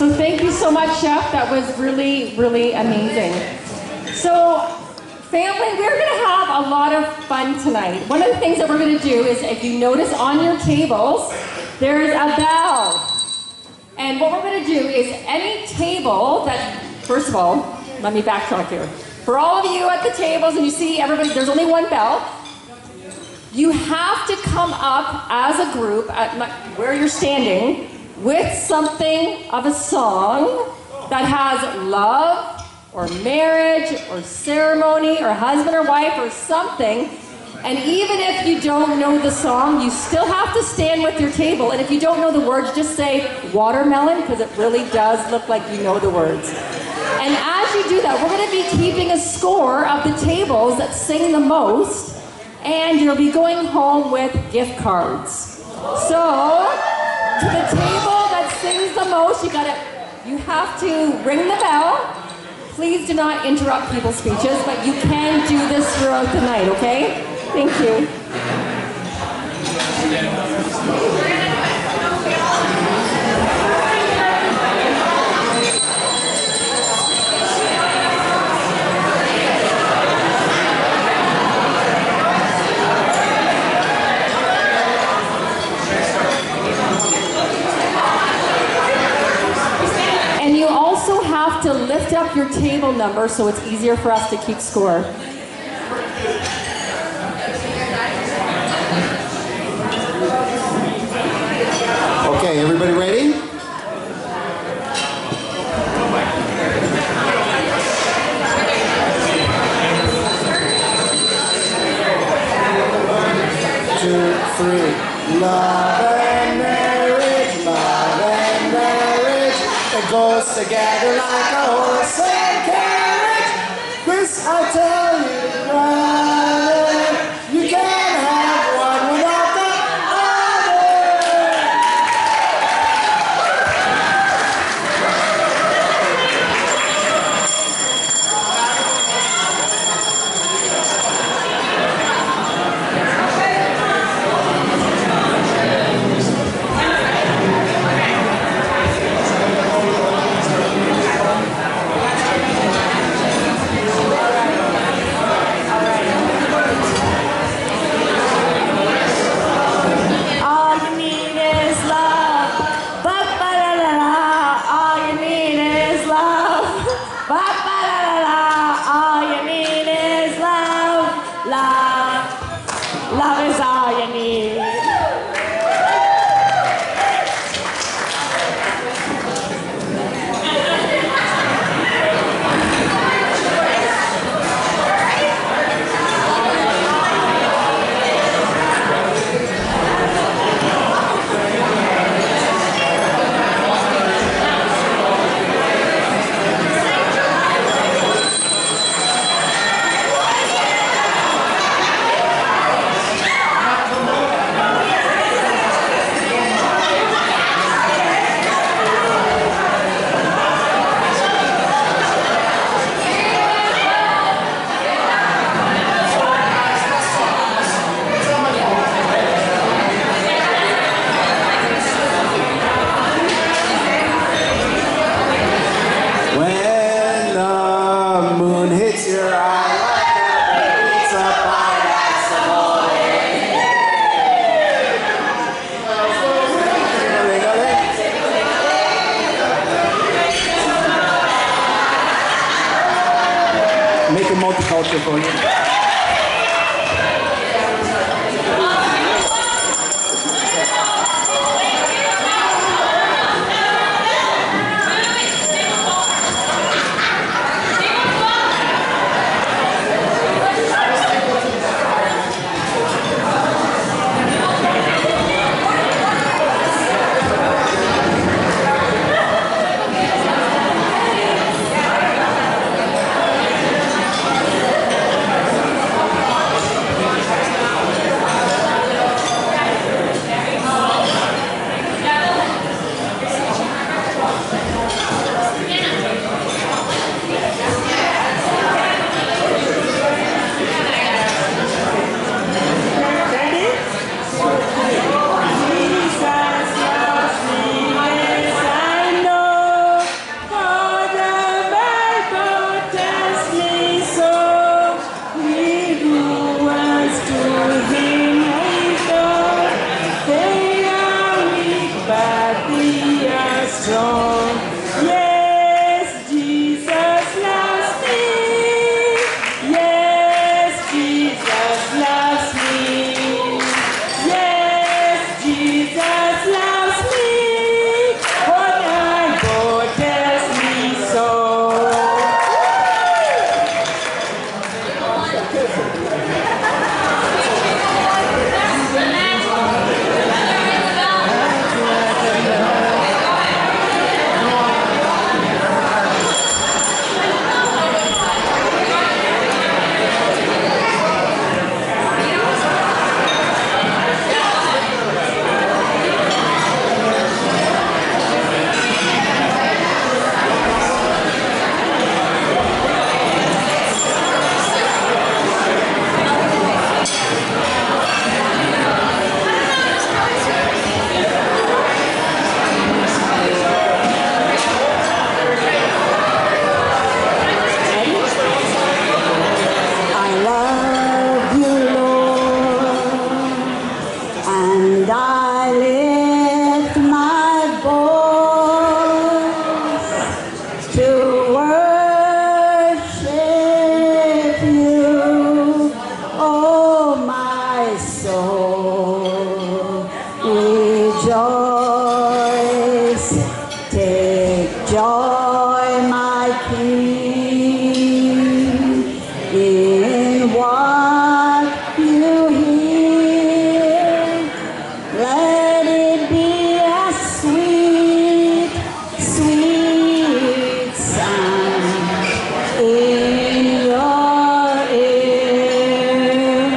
So thank you so much, Chef. That was really, really amazing. So, family, we're going to have a lot of fun tonight. One of the things that we're going to do is, if you notice on your tables, there's a bell. And what we're going to do is any table that, first of all, let me backtrack here. For all of you at the tables, and you see everybody, there's only one bell. You have to come up as a group at where you're standing with something of a song that has love or marriage or ceremony or husband or wife or something. And even if you don't know the song, you still have to stand with your table. And if you don't know the words, just say watermelon, because it really does look like you know the words. And as you do that, we're going to be keeping a score of the tables that sing the most, and you'll be going home with gift cards. So, to the table that sings the most, you have to ring the bell. Please do not interrupt people's speeches, but you can do this throughout the night, okay? Thank you. And you also have to lift up your table number so it's easier for us to keep score. Okay, everybody ready? Two, three. Love and marriage, it goes together like a horse and carriage. This I tell you, brother, you can't have one without the make a multicultural for you. rejoice. Take joy, my King, in what you hear. Let it be a sweet, sweet sound in your ear.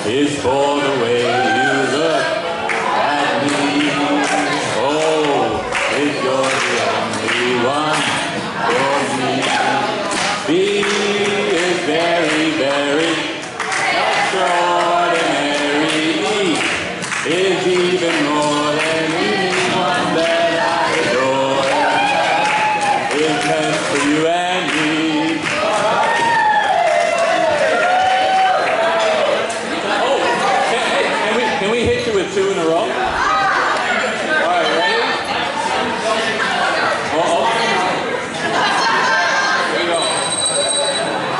Is for the way you look at me. Oh, if you're the only one for me. B is very, very extraordinary. E is even more than anyone that I adore. It's meant for you and me. Can we hit you with 2 in a row? All right, ready? Here we go.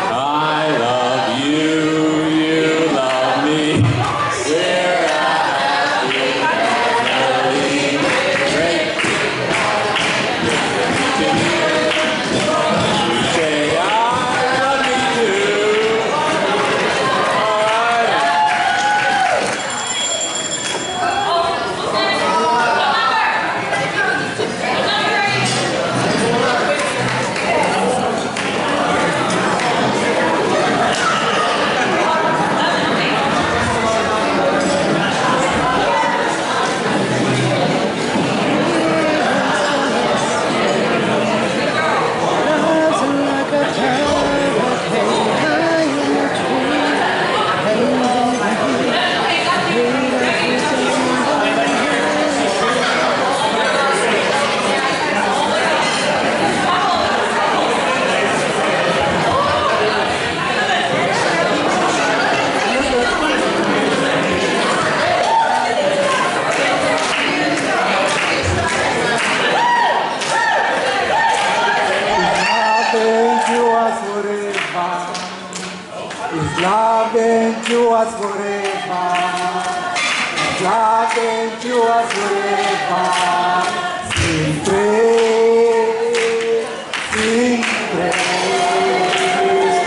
I love you, you love me. We're a happy family. Great. You say I love me too. All right. His love endures forever. His love endures forever. Sing praise, sing praise,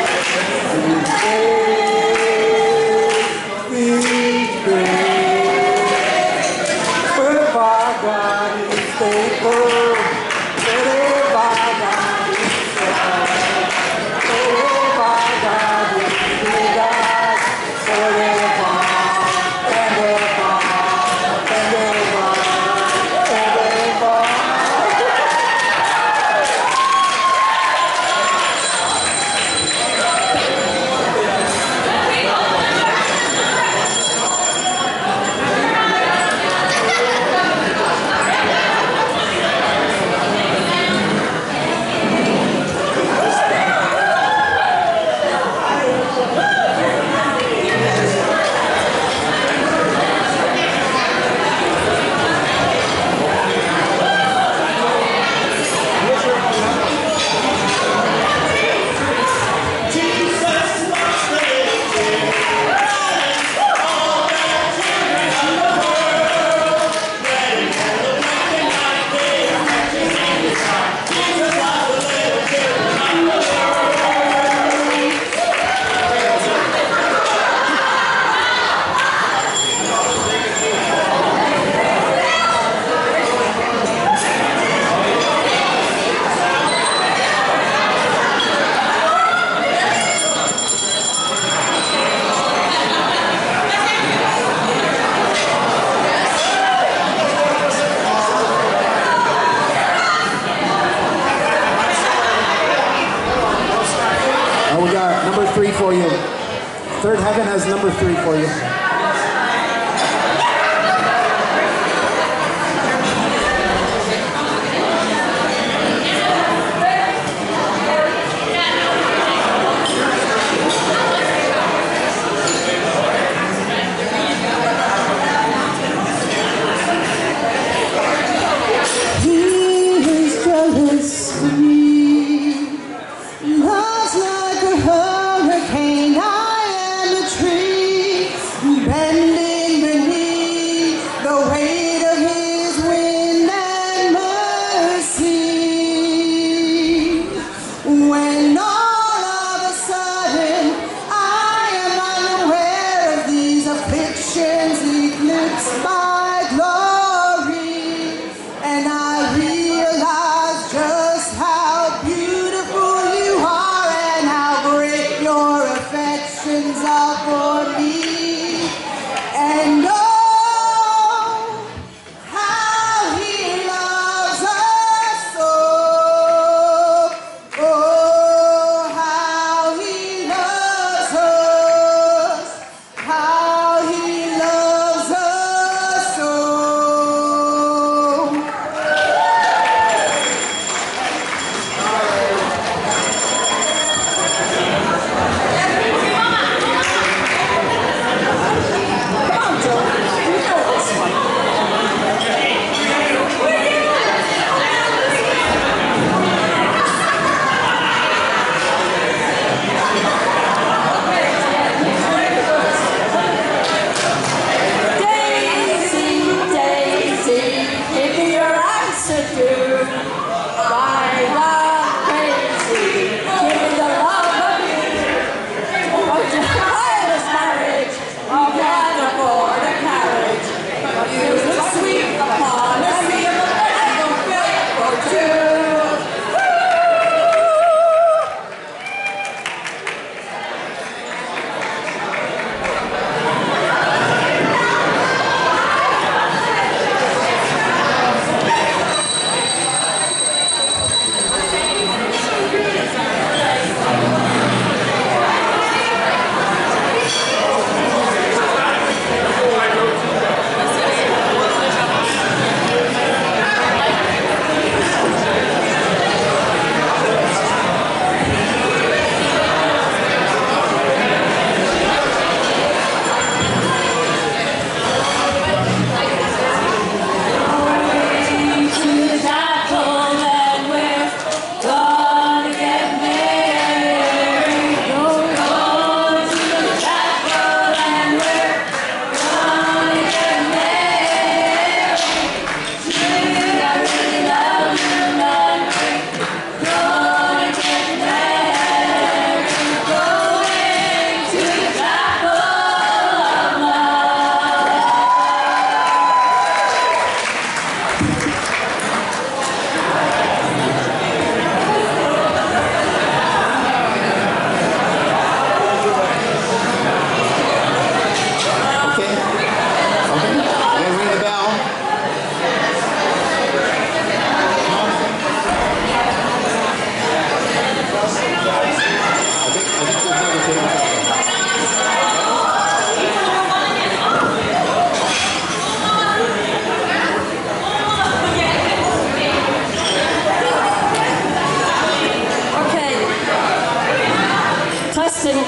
sing praise, sing praise. Forever God is faithful. Forever God is faithful. Forever God is God. Forever and ever and ever and Third Heaven has number 3 for you.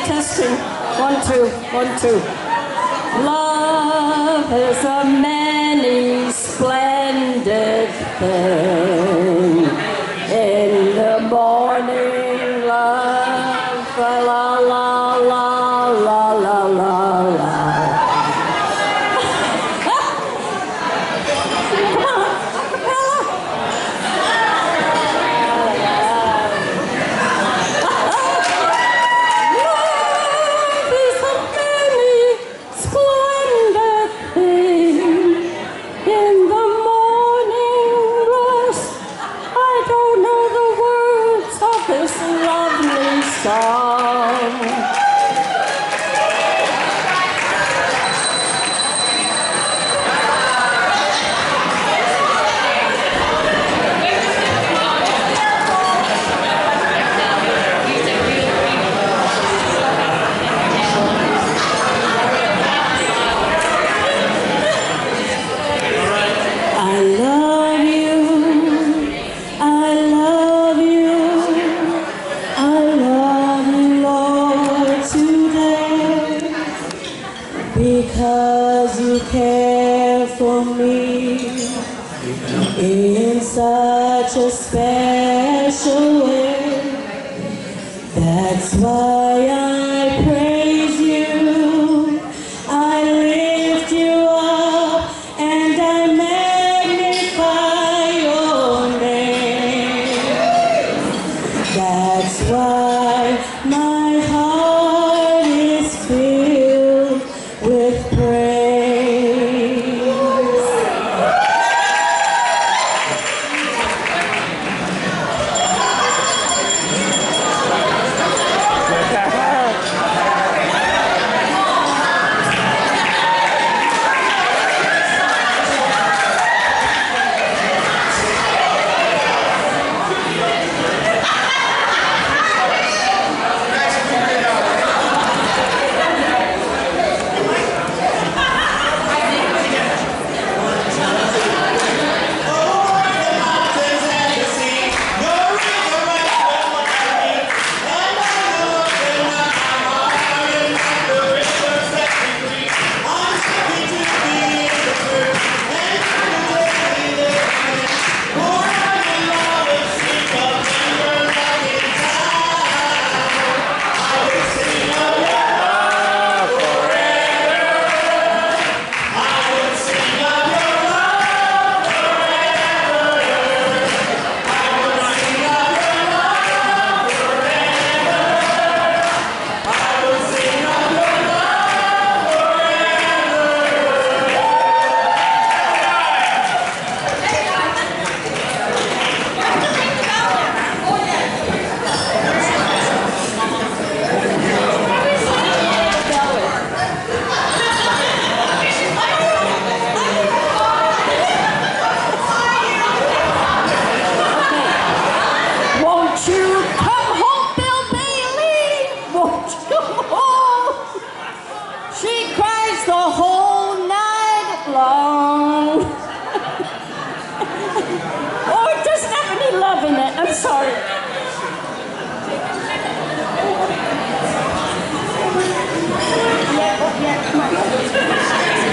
Testing. 1, 2, 1, 2. Love is a many splendid thing. In the morning, love, la la la la la la la. Come on, acapella. Splendid thing in the morning rush. you care for me in such a special way. That's why I praise you, I lift you up, and I magnify your name. That's why my heart is filled with praise.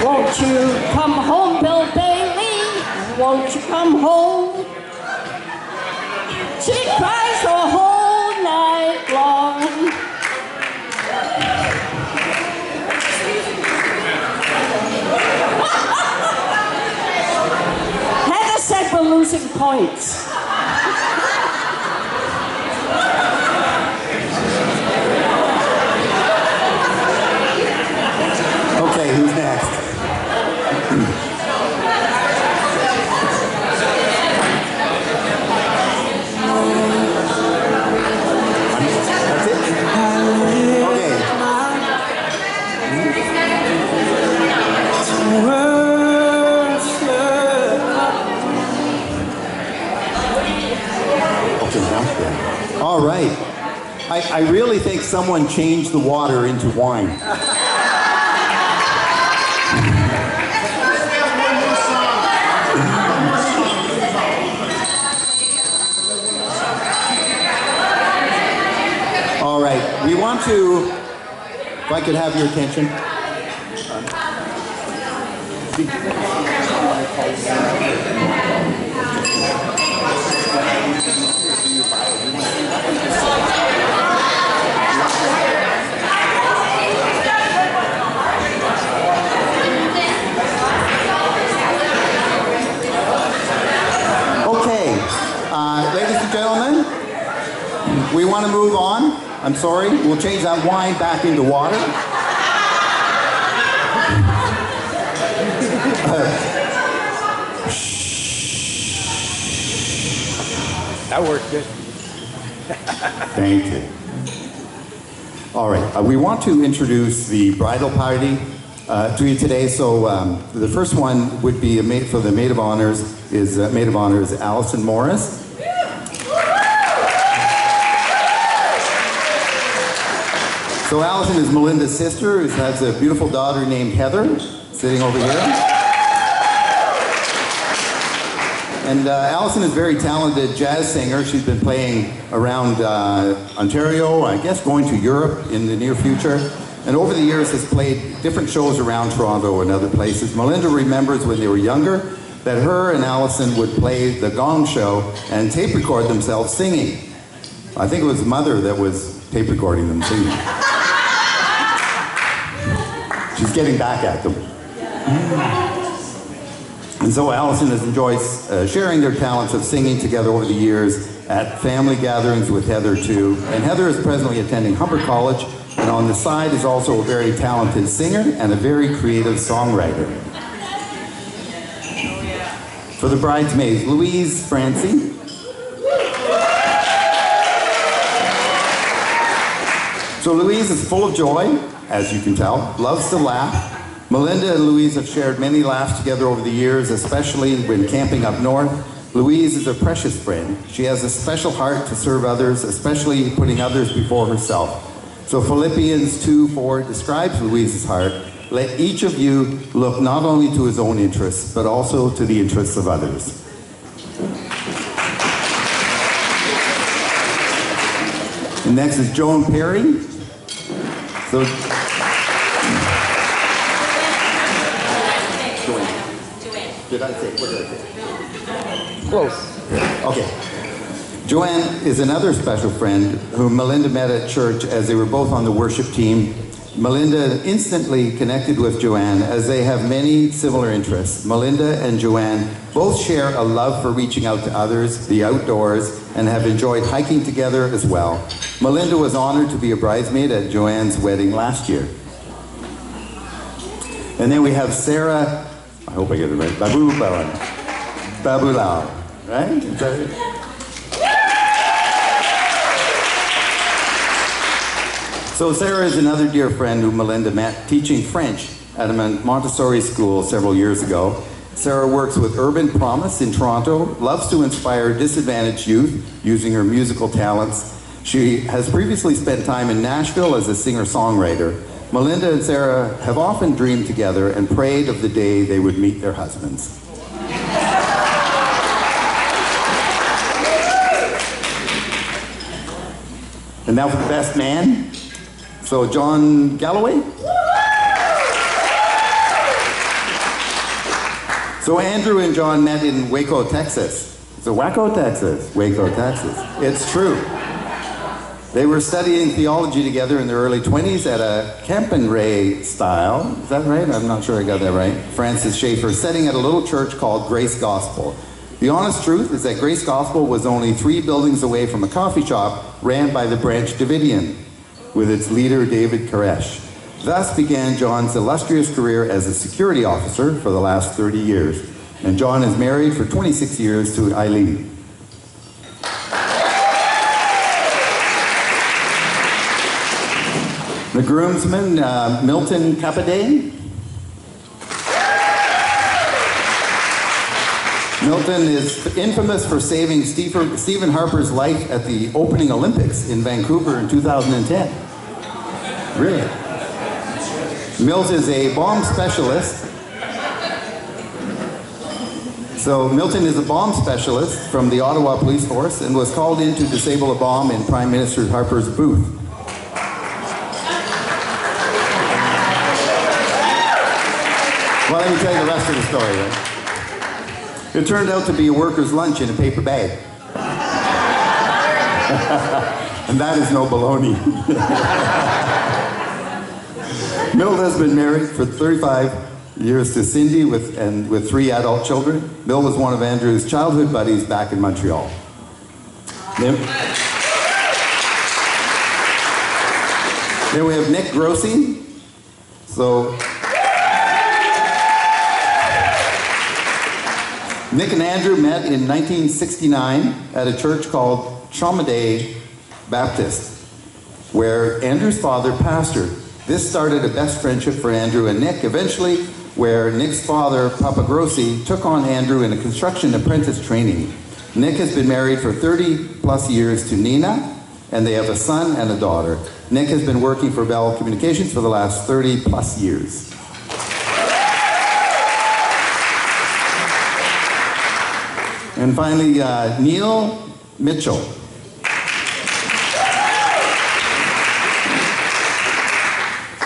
Won't you come home, Bill Bailey? Won't you come home? She cries the whole night long. Heather said we're losing points. Okay, who's next? That's it? Okay. Okay, all right. I really think someone changed the water into wine. All right, we want to, if I could have your attention. Okay, ladies and gentlemen, we want to move on. I'm sorry, we'll change that wine back into water. That worked good. Thank you. All right, we want to introduce the bridal party to you today. So the first one would be for the maid of honors is Allison Morris. So Allison is Melinda's sister, who has a beautiful daughter named Heather, sitting over here. And Allison is a very talented jazz singer. She's been playing around Ontario, I guess going to Europe in the near future. and over the years has played different shows around Toronto and other places. Melinda remembers when they were younger that her and Allison would play the Gong Show and tape record themselves singing. I think it was mother that was tape recording them singing. She's getting back at them. And so Allison has enjoyed sharing their talents of singing together over the years at family gatherings with Heather too. And Heather is presently attending Humber College, and on the side is also a very talented singer and a very creative songwriter. For the bridesmaids, Louise Francie. So Louise is full of joy, as you can tell, loves to laugh. Melinda and Louise have shared many laughs together over the years, especially when camping up north. Louise is a precious friend. She has a special heart to serve others, especially putting others before herself. So Philippians 2:4 describes Louise's heart. Let each of you look not only to his own interests, but also to the interests of others. And next is Joan Perry. So, did I say? What did I say? Close. Okay. Joanne is another special friend whom Melinda met at church as they were both on the worship team. Melinda instantly connected with Joanne as they have many similar interests. Melinda and Joanne both share a love for reaching out to others, the outdoors, and have enjoyed hiking together as well. Melinda was honored to be a bridesmaid at Joanne's wedding last year. And then we have Sarah, I hope I get it right, Babulao, right? Is that it? So Sarah is another dear friend who Melinda met teaching French at a Montessori school several years ago. Sarah works with Urban Promise in Toronto, loves to inspire disadvantaged youth using her musical talents. She has previously spent time in Nashville as a singer-songwriter. Melinda and Sarah have often dreamed together and prayed of the day they would meet their husbands. And now for the best man. So John Galloway. So Andrew and John met in Waco, Texas. So Waco, Texas. Waco, Texas. It's true. They were studying theology together in their early 20s at a Camp and Ray style. Is that right? I'm not sure I got that right. Francis Schaeffer setting at a little church called Grace Gospel. The honest truth is that Grace Gospel was only 3 buildings away from a coffee shop ran by the Branch Davidian, with its leader David Koresh. Thus began John's illustrious career as a security officer for the last 30 years. And John is married for 26 years to Eileen. The groomsman, Milton Capaday. Milton is infamous for saving Stephen Harper's life at the opening Olympics in Vancouver in 2010. Really? Milt is a bomb specialist. So Milton is a bomb specialist from the Ottawa Police Force and was called in to disable a bomb in Prime Minister Harper's booth. Well, let me tell you the rest of the story, right? It turned out to be a worker's lunch in a paper bag. And that is no baloney. Milt has been married for 35 years to Cindy with 3 adult children. Bill was one of Andrew's childhood buddies back in Montreal. Then we have Nick Grossi. So Nick and Andrew met in 1969 at a church called Chaumaday Baptist, where Andrew's father pastored. This started a best friendship for Andrew and Nick, eventually where Nick's father, Papa Grossi, took on Andrew in a construction apprentice training. Nick has been married for 30 plus years to Nina, and they have a son and a daughter. Nick has been working for Bell Communications for the last 30 plus years. And finally, Neil Mitchell.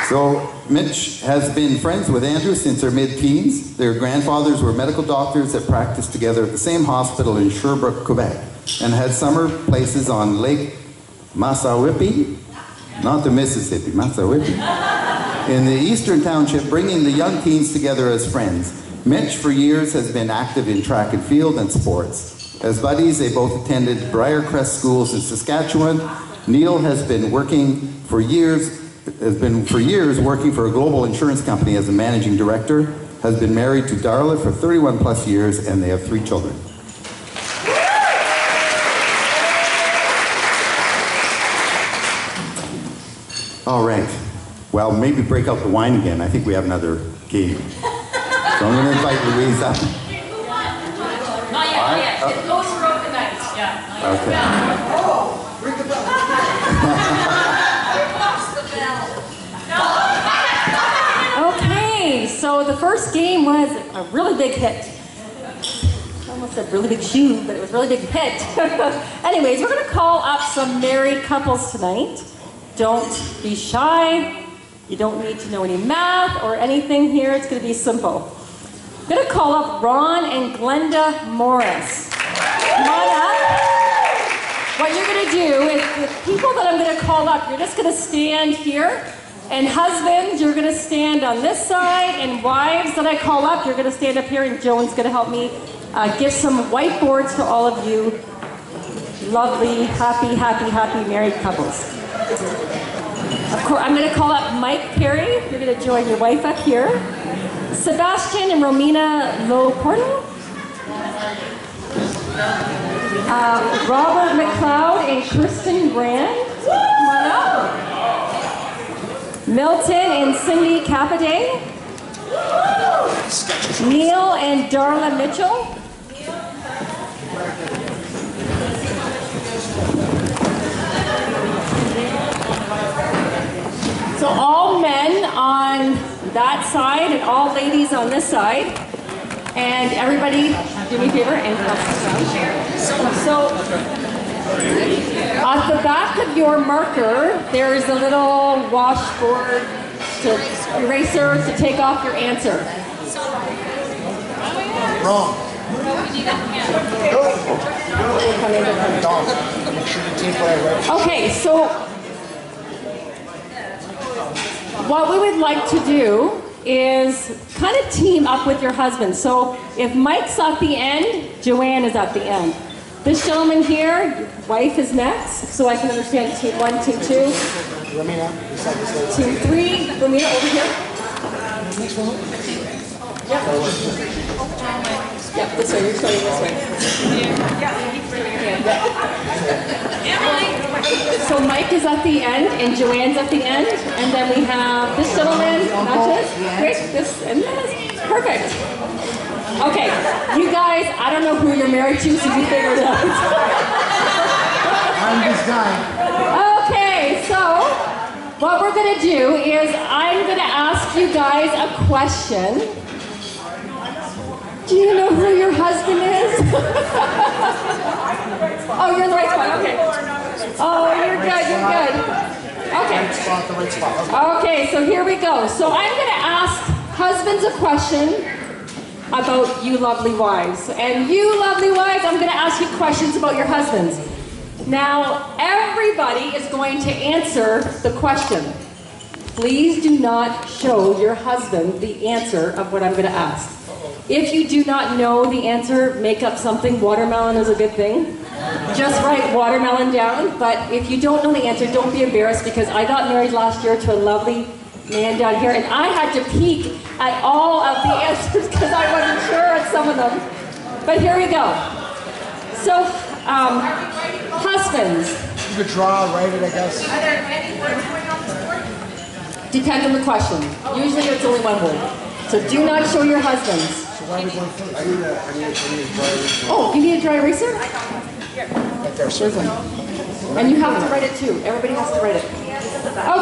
So Mitch has been friends with Andrew since their mid-teens. Their grandfathers were medical doctors that practiced together at the same hospital in Sherbrooke, Quebec, and had summer places on Lake Massawippi, not the Mississippi, Massawippi, in the eastern township, bringing the young teens together as friends. Mitch, for years, has been active in track and field and sports. As buddies, they both attended Briarcrest schools in Saskatchewan. Neil has been working for years working for a global insurance company as a managing director, has been married to Darla for 31 plus years, and they have 3 children. All right. Well, maybe break out the wine again. I think we have another game. So I'm going to invite Louise up. Not yet. It goes throughout the night. Yeah. Okay. Okay, so the first game was a really big hit. I almost said really big shoe, but it was a really big hit. Anyways, we're going to call up some married couples tonight. Don't be shy. You don't need to know any math or anything here. It's going to be simple. I'm going to call up Ron and Glenda Morris. Come on up. What you're going to do is the people that I'm going to call up, you're just going to stand here. And husbands, you're going to stand on this side. And wives that I call up, you're going to stand up here. And Joan's going to help me give some whiteboards to all of you lovely, happy married couples. Of course, I'm going to call up Mike Perry. You're going to join your wife up here. Sebastian and Romina Loporno. Robert McLeod and Kristen Brand. Come on up. Milton and Cindy Capaday. Neil and Darla Mitchell. So all men on that side and all ladies on this side. And everybody, do me a favor and pass this down. So at the back of your marker, there is a little washboard eraser to take off your answer. Wrong. Okay, so what we would like to do is kind of team up with your husband. So if Mike's at the end, Joanne is at the end. This gentleman here, your wife is next, so I can understand team 1, team 2. Romina, Team 3, Romina over here. Yep. Yep, this way, you're starting this way. So Mike is at the end, and Joanne's at the end, and then we have this gentleman, not this, great, this, and this, perfect. Okay, you guys, I don't know who you're married to, so you figure it out. I'm this guy. Okay, so what we're going to do is I'm going to ask you guys a question. Do you know who your husband is? Oh, you're in the right spot, okay. Oh, you're good, you're good. Okay. The right spot. Okay, so here we go. So I'm going to ask husbands a question about you lovely wives. And you lovely wives, I'm going to ask you questions about your husbands. Now, everybody is going to answer the question. Please do not show your husband the answer of what I'm going to ask. If you do not know the answer, make up something. Watermelon is a good thing. Just write watermelon down. But if you don't know the answer, don't be embarrassed, because I got married last year to a lovely man down here, and I had to peek at all of the answers because I wasn't sure at some of them. But here we go. So, husbands. You could draw, write it, I guess. Are there any words going on this board? Depends on the question. Usually it's only one word. So do not show your husbands. So why are we going first? I need a dry eraser. Oh, you need a dry eraser? Right there, certainly. And you have to write it too. Everybody has to write it.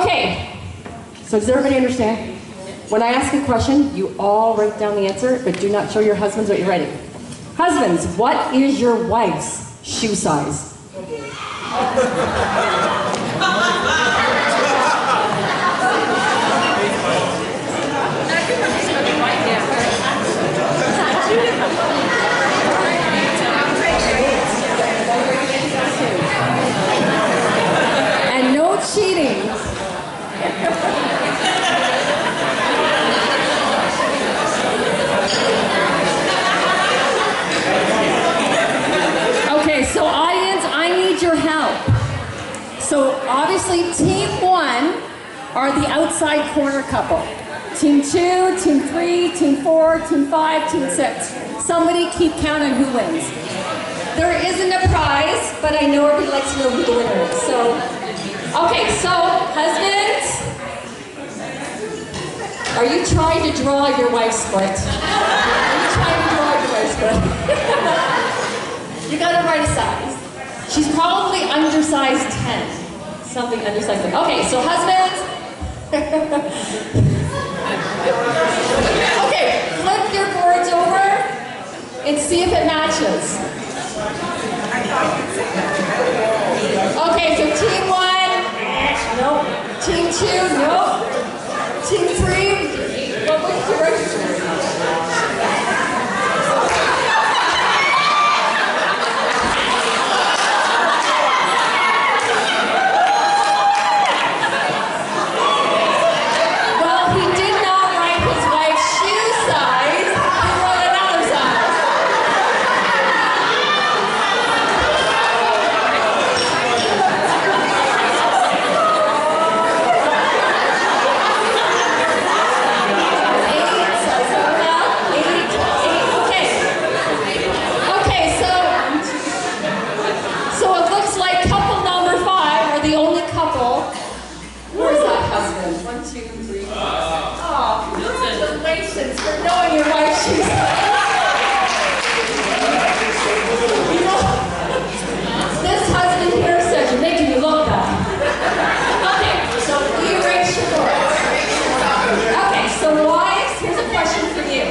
Okay. So does everybody understand? When I ask a question, you all write down the answer, but do not show your husbands what you're writing. Husbands, what is your wife's shoe size? Obviously, team 1 are the outside corner couple. Team 2, team 3, team 4, team 5, team 6. Somebody keep count on who wins. There isn't a prize, but I know everybody likes to know who the winner is. So, okay, so husbands, are you trying to draw your wife's foot? Are you trying to draw your wife's foot? You got the right size. She's probably undersized 10. Something undersized 10. Okay, so husbands. Okay, flip your boards over and see if it matches. Okay, so team 1, nope. Team 2, nope. Team 3, what was the direction? Congratulations for knowing your wife's shoes. You know, this husband here says you're making me look bad. Okay, so erase your boards. Okay, so wives, here's a question for you.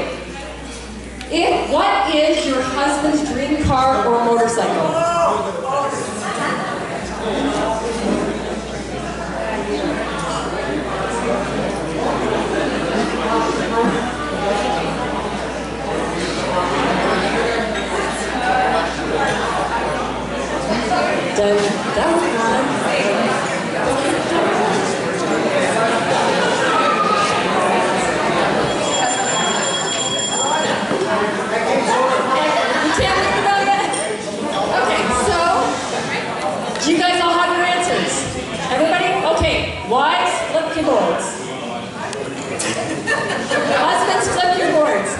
What is your husband's dream car or motorcycle? Done. That was fun. You can't think about it yet? Okay, so do you guys all have your answers? Everybody? Okay, wives, flip your boards. Husbands, flip your boards.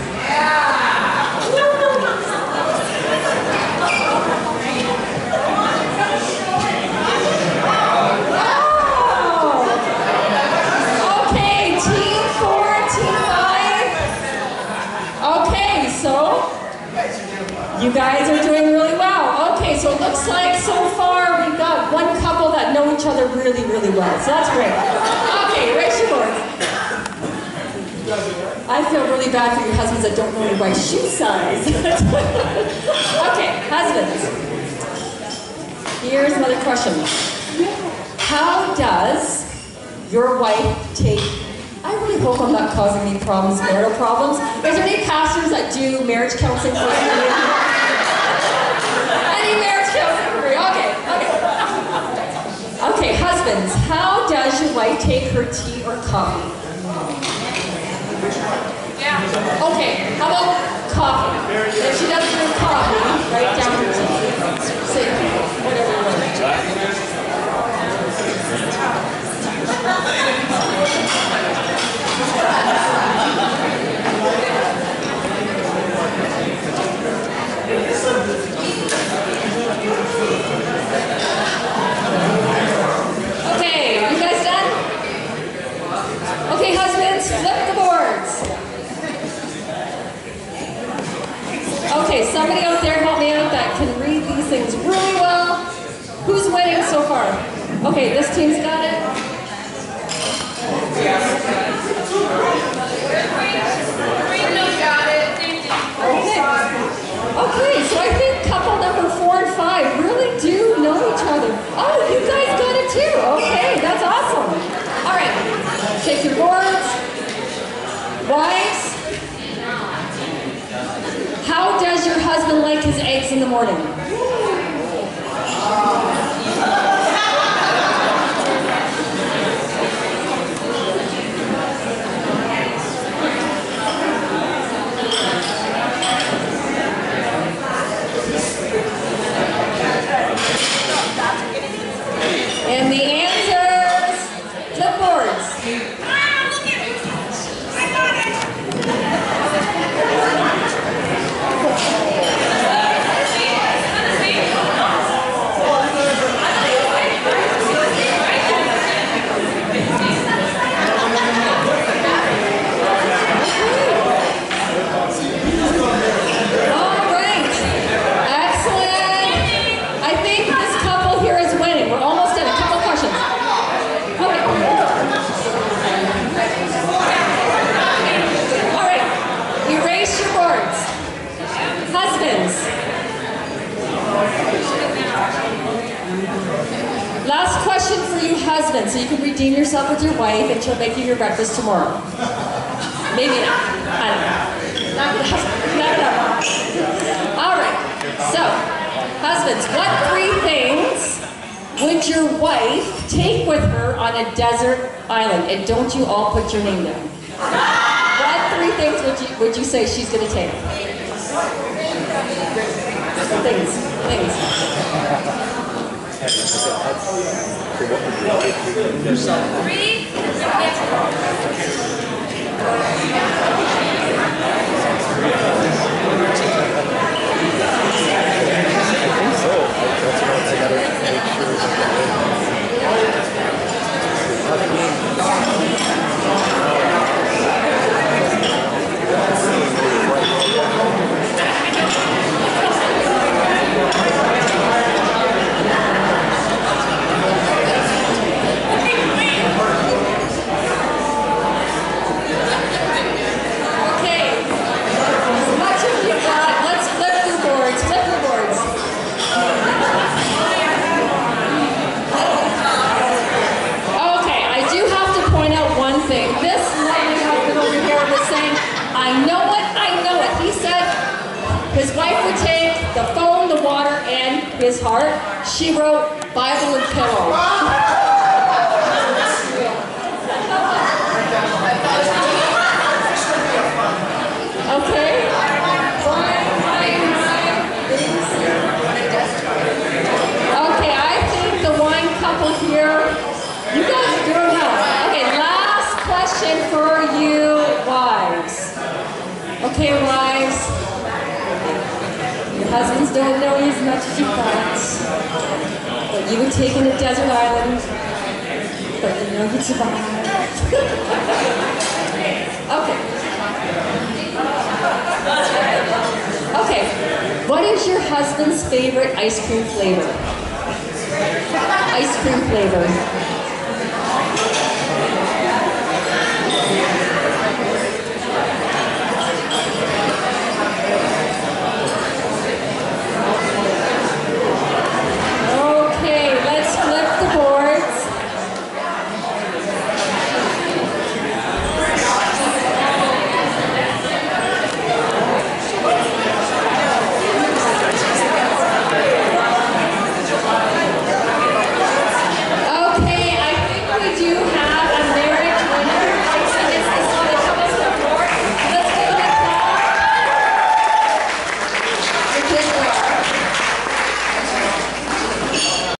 You guys are doing really well. Okay, so it looks like so far we've got one couple that know each other really, really well. So that's great. Okay, raise your boards. I feel really bad for you husbands that don't know your wife's shoe size. Okay, husbands. Here's another question. How does your wife take... I really hope I'm not causing any problems, marital problems. Is there any pastors that do marriage counseling for you? Any marriage counseling for you? Okay. Okay, husbands, how does your wife take her tea or coffee? Yeah. Okay, how about coffee? If she doesn't drink coffee, write down her tea. Say whatever you want. Okay, you guys done? Okay, husbands, flip the boards. Okay, somebody out there help me out that can read these things really well. Who's winning so far? Okay, this team's got it. Okay, so I think couple number 4 and 5 really do know each other. Oh, you guys got it too. Okay, that's awesome. All right, shake your boards. Wives, how does your husband like his eggs in the morning? And the answer redeem yourself with your wife and she'll make you your breakfast tomorrow. Maybe not. I don't know. Not enough. All right. So, husbands, what 3 things would your wife take with her on a desert island? And don't you all put your name down. What 3 things would you say she's going to take? Things. His wife would take the phone, the water, and his heart. She wrote Bible and pillow. Okay? Okay, I think the wine couple here, you guys are doing well. Okay, last question for you wives. Okay, wives. Your husbands don't know you as much as you thought. But you would take in a desert island. But you know you'd survive. Okay. Okay. What is your husband's favorite ice cream flavor? Ice cream flavor.